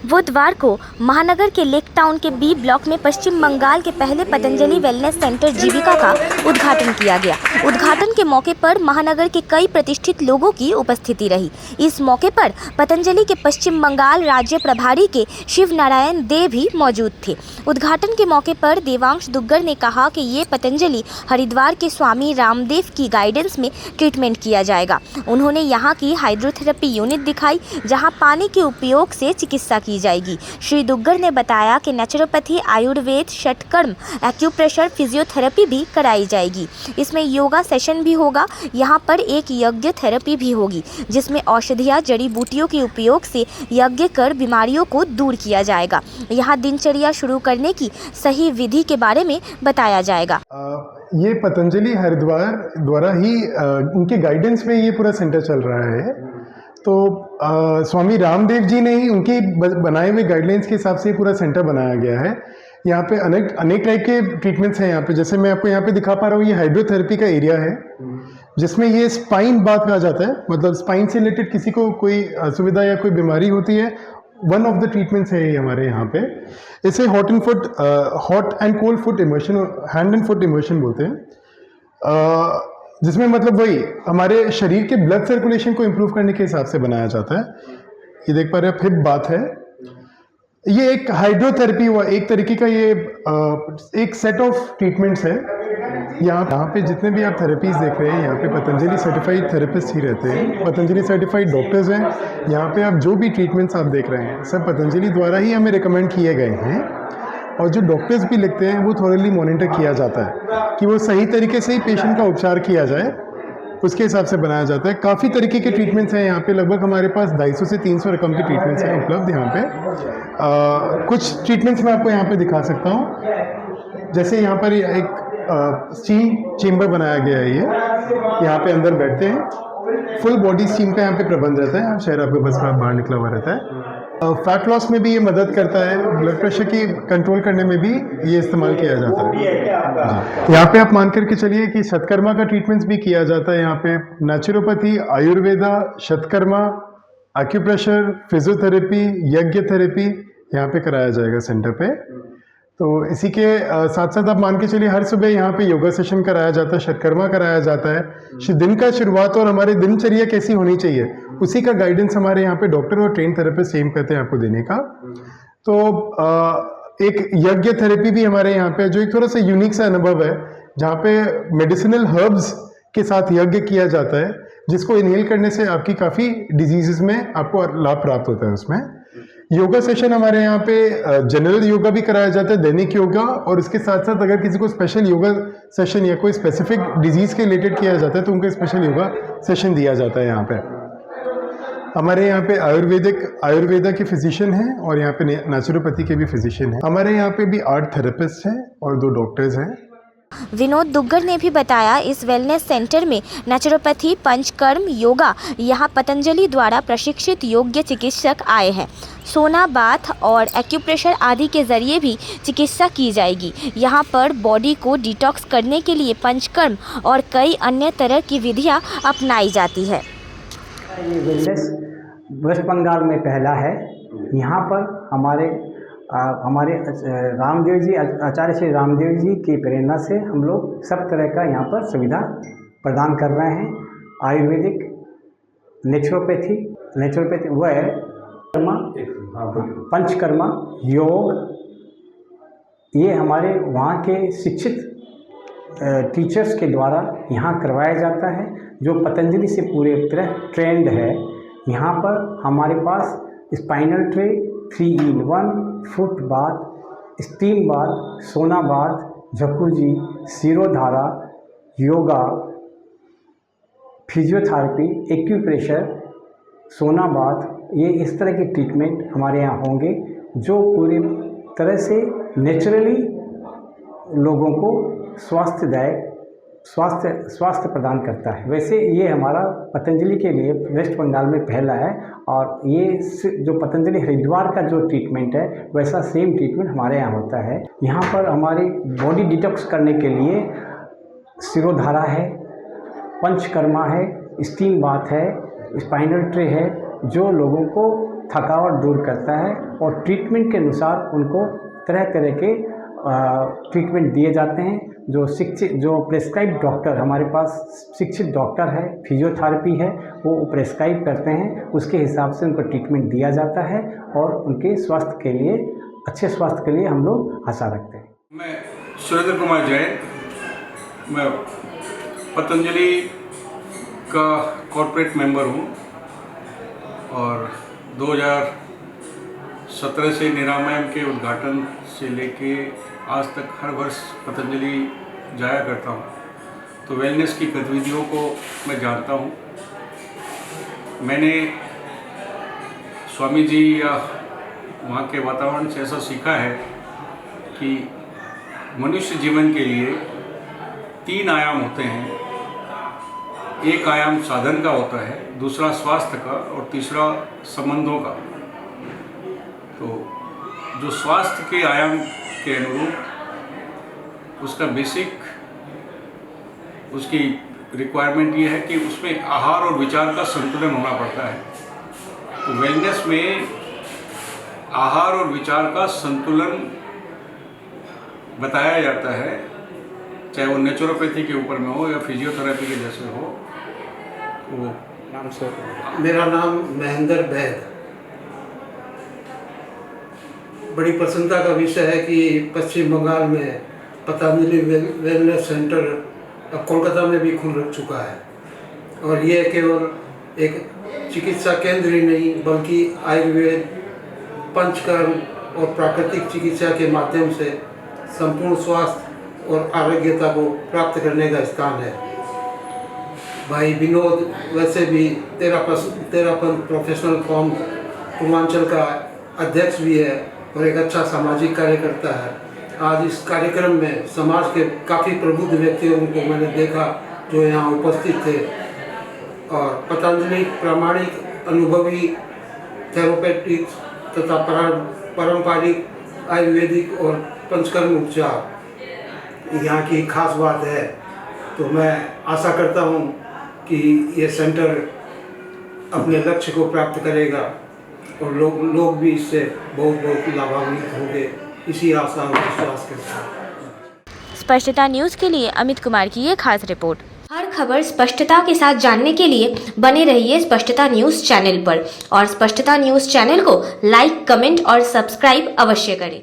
बुधवार को महानगर के लेक टाउन के बी ब्लॉक में पश्चिम बंगाल के पहले पतंजलि वेलनेस सेंटर जीविका का उद्घाटन किया गया। उद्घाटन के मौके पर महानगर के कई प्रतिष्ठित लोगों की उपस्थिति रही। इस मौके पर पतंजलि के पश्चिम बंगाल राज्य प्रभारी के शिव नारायण दे भी मौजूद थे। उद्घाटन के मौके पर देवांश दुग्गर ने कहा कि ये पतंजलि हरिद्वार के स्वामी रामदेव की गाइडेंस में ट्रीटमेंट किया जाएगा। उन्होंने यहाँ की हाइड्रोथेरेपी यूनिट दिखाई, जहाँ पानी के उपयोग से चिकित्सा की जाएगी। श्री दुग्गर ने बताया कि नेचुरोपैथी, आयुर्वेद, षटकर्म, एक्यूप्रेशर, फिजियोथेरेपी भी कराई जाएगी। इसमें योगा सेशन भी होगा। यहाँ पर एक यज्ञ थेरेपी भी होगी, जिसमें औषधियाँ, जड़ी बूटियों के उपयोग से यज्ञ कर बीमारियों को दूर किया जाएगा। यहाँ दिनचर्या शुरू करने की सही विधि के बारे में बताया जाएगा। ये पतंजलि हरिद्वार द्वारा ही उनके गाइडेंस में ये पूरा सेंटर चल रहा है। तो स्वामी रामदेव जी ने ही उनके बनाए हुए गाइडलाइंस के हिसाब से पूरा सेंटर बनाया गया है। यहाँ पे अनेक टाइप के ट्रीटमेंट्स हैं। यहाँ पे जैसे मैं आपको यहाँ पे दिखा पा रहा हूँ, ये हाइड्रोथेरेपी का एरिया है, जिसमें ये स्पाइन बात कहा जाता है। मतलब स्पाइन से रिलेटेड किसी को कोई असुविधा या कोई बीमारी होती है, वन ऑफ द ट्रीटमेंट्स है ये हमारे यहाँ पे। इसे hot and cold foot immersion, hand and foot immersion बोलते हैं, जिसमें मतलब वही हमारे शरीर के ब्लड सर्कुलेशन को इम्प्रूव करने के हिसाब से बनाया जाता है। ये देख पा रहे हैं, हिप बात है। ये एक हाइड्रोथेरेपी हुआ, एक तरीके का ये एक सेट ऑफ ट्रीटमेंट्स है। यहाँ पे जितने भी आप थेरेपीज देख रहे हैं, यहाँ पे पतंजलि सर्टिफाइड थेरेपिस्ट ही रहते हैं, पतंजलि सर्टिफाइड डॉक्टर्स हैं। यहाँ पे आप जो भी ट्रीटमेंट्स आप देख रहे हैं, सब पतंजलि द्वारा ही हमें रिकमेंड किए गए हैं। और जो डॉक्टर्स भी लिखते हैं, वो थॉरली मॉनिटर किया जाता है कि वो सही तरीके से ही पेशेंट का उपचार किया जाए, उसके हिसाब से बनाया जाता है। काफ़ी तरीके के ट्रीटमेंट्स हैं यहाँ पे, लगभग हमारे पास 250 से 300 रकम के ट्रीटमेंट्स हैं उपलब्ध यहाँ पे। कुछ ट्रीटमेंट्स मैं आपको यहाँ पे दिखा सकता हूँ। जैसे यहाँ पर एक स्टीम चेम्बर बनाया गया है। ये यहाँ पे अंदर बैठते हैं, फुल बॉडी स्टीम का यहाँ पे प्रबंध रहता है। शहर आपके बस का बाहर निकला हुआ रहता है। फैट लॉस में भी ये मदद करता है, ब्लड प्रेशर की कंट्रोल करने में भी ये इस्तेमाल किया जाता है। यहाँ पे आप मान करके चलिए कि शतकर्मा का ट्रीटमेंट्स भी किया जाता है। यहाँ पे नेचुरोपैथी, आयुर्वेदा, शतकर्मा, एक्यूप्रेशर, फिजियोथेरेपी, यज्ञ थेरेपी यहाँ पे कराया जाएगा सेंटर पे। तो इसी के साथ साथ आप मान के चलिए हर सुबह यहाँ पे योगा सेशन कराया जाता है, शतकर्मा कराया जाता है। दिन का शुरुआत और हमारी दिनचर्या कैसी होनी चाहिए, उसी का गाइडेंस हमारे यहाँ पे डॉक्टर और ट्रेन थेरेपिस्ट सेम कहते हैं आपको देने का। तो एक यज्ञ थेरेपी भी हमारे यहाँ पे, जो एक थोड़ा सा यूनिक सा अनुभव है, जहाँ पे मेडिसिनल हर्ब्स के साथ यज्ञ किया जाता है, जिसको इनहेल करने से आपकी काफ़ी डिजीजेस में आपको लाभ प्राप्त होता है उसमें। योगा सेशन हमारे यहाँ पे जनरल योगा भी कराया जाता है, दैनिक योगा, और इसके साथ साथ अगर किसी को स्पेशल योगा सेशन या कोई स्पेसिफिक डिजीज़ के रिलेटेड किया जाता है, तो उनको स्पेशल योगा सेशन दिया जाता है। यहाँ पे हमारे यहाँ पे आयुर्वेदा के फिजिशियन हैं और यहाँ पे नेचुरोपैथी के भी फिजिशियन हैं। हमारे यहाँ पे भी 8 थेरेपिस्ट हैं और 2 डॉक्टर्स हैं। विनोद दुग्गर ने भी बताया, इस वेलनेस सेंटर में नेचुरोपैथी, पंचकर्म, योगा, यहाँ पतंजलि द्वारा प्रशिक्षित योग्य चिकित्सक आए हैं। सोना बाथ और एक्यूप्रेशर आदि के जरिए भी चिकित्सा की जाएगी। यहाँ पर बॉडी को डिटॉक्स करने के लिए पंचकर्म और कई अन्य तरह की विधियाँ अपनाई जाती है। ये वेलनेस वेस्ट बंगाल में पहला है। यहाँ पर हमारे रामदेव जी, आचार्य श्री रामदेव जी की प्रेरणा से हम लोग सब तरह का यहाँ पर सुविधा प्रदान कर रहे हैं। आयुर्वेदिक, नेचुरोपैथी वह पंचकर्मा, योग, ये हमारे वहाँ के शिक्षित टीचर्स के द्वारा यहाँ करवाया जाता है, जो पतंजलि से पूरे तरह ट्रेंड है। यहाँ पर हमारे पास spinal tray, 3-in-1, foot bath, steam bath, sauna bath, jacuzzi, Shirodhara, yoga, physiotherapy, acupressure, sauna bath, ये इस तरह के ट्रीटमेंट हमारे यहाँ होंगे, जो पूरी तरह से नेचुरली लोगों को स्वास्थ्य प्रदान करता है। वैसे ये हमारा पतंजलि के लिए वेस्ट बंगाल में पहला है, और ये जो पतंजलि हरिद्वार का जो ट्रीटमेंट है, वैसा सेम ट्रीटमेंट हमारे यहाँ होता है। यहाँ पर हमारी बॉडी डिटॉक्स करने के लिए सिरोधारा है, पंचकर्मा है, स्टीम बाथ है, स्पाइनल ट्रे है, जो लोगों को थकावट दूर करता है और ट्रीटमेंट के अनुसार उनको तरह तरह के ट्रीटमेंट दिए जाते हैं। जो प्रेस्क्राइब डॉक्टर हमारे पास शिक्षित डॉक्टर है, फिजियोथेरेपी है, वो प्रेस्क्राइब करते हैं, उसके हिसाब से उनको ट्रीटमेंट दिया जाता है और उनके स्वास्थ्य के लिए, अच्छे स्वास्थ्य के लिए हम लोग आशा रखते हैं। मैं सुरेंद्र कुमार जैन, मैं पतंजलि का कॉर्पोरेट मेंबर हूँ और 2017 से निरामयम के उद्घाटन से लेके आज तक हर वर्ष पतंजलि जाया करता हूँ, तो वेलनेस की गतिविधियों को मैं जानता हूँ। मैंने स्वामी जी या वहाँ के वातावरण से ऐसा सीखा है कि मनुष्य जीवन के लिए 3 आयाम होते हैं। एक आयाम साधन का होता है, दूसरा स्वास्थ्य का और तीसरा संबंधों का। तो जो स्वास्थ्य के आयाम के अनुरूप उसका बेसिक उसकी रिक्वायरमेंट ये है कि उसमें आहार और विचार का संतुलन होना पड़ता है। तो वेलनेस में आहार और विचार का संतुलन बताया जाता है, चाहे वो नेचुरोपैथी के ऊपर में हो या फिजियोथेरेपी के जैसे हो। वो नाम से मेरा नाम महेंद्र बैद। बड़ी प्रसन्नता का विषय है कि पश्चिम बंगाल में पतंजलि वेलनेस सेंटर अब कोलकाता में भी खुल चुका है और ये केवल एक चिकित्सा केंद्र ही नहीं बल्कि आयुर्वेद, पंचकर्म और प्राकृतिक चिकित्सा के माध्यम से संपूर्ण स्वास्थ्य और आरोग्यता को प्राप्त करने का स्थान है। भाई विनोद वैसे भी तेरापंथ प्रोफेशनल फॉर्म पूर्वांचल का अध्यक्ष भी है और एक अच्छा सामाजिक कार्यकर्ता है। आज इस कार्यक्रम में समाज के काफ़ी प्रबुद्ध व्यक्तियों को मैंने देखा जो यहाँ उपस्थित थे और पतंजलि प्रामाणिक अनुभवी थेरोपेटिक तथा पारंपरिक आयुर्वेदिक और पंचकर्म उपचार यहाँ की खास बात है। तो मैं आशा करता हूँ कि ये सेंटर अपने लक्ष्य को प्राप्त करेगा और लोग भी इससे बहुत लाभान्वित होंगे, इसी आशा और विश्वास के साथ। स्पष्टता न्यूज़ के लिए अमित कुमार की ये खास रिपोर्ट। हर खबर स्पष्टता के साथ जानने के लिए बने रहिए स्पष्टता न्यूज़ चैनल पर और स्पष्टता न्यूज़ चैनल को लाइक, कमेंट और सब्सक्राइब अवश्य करें।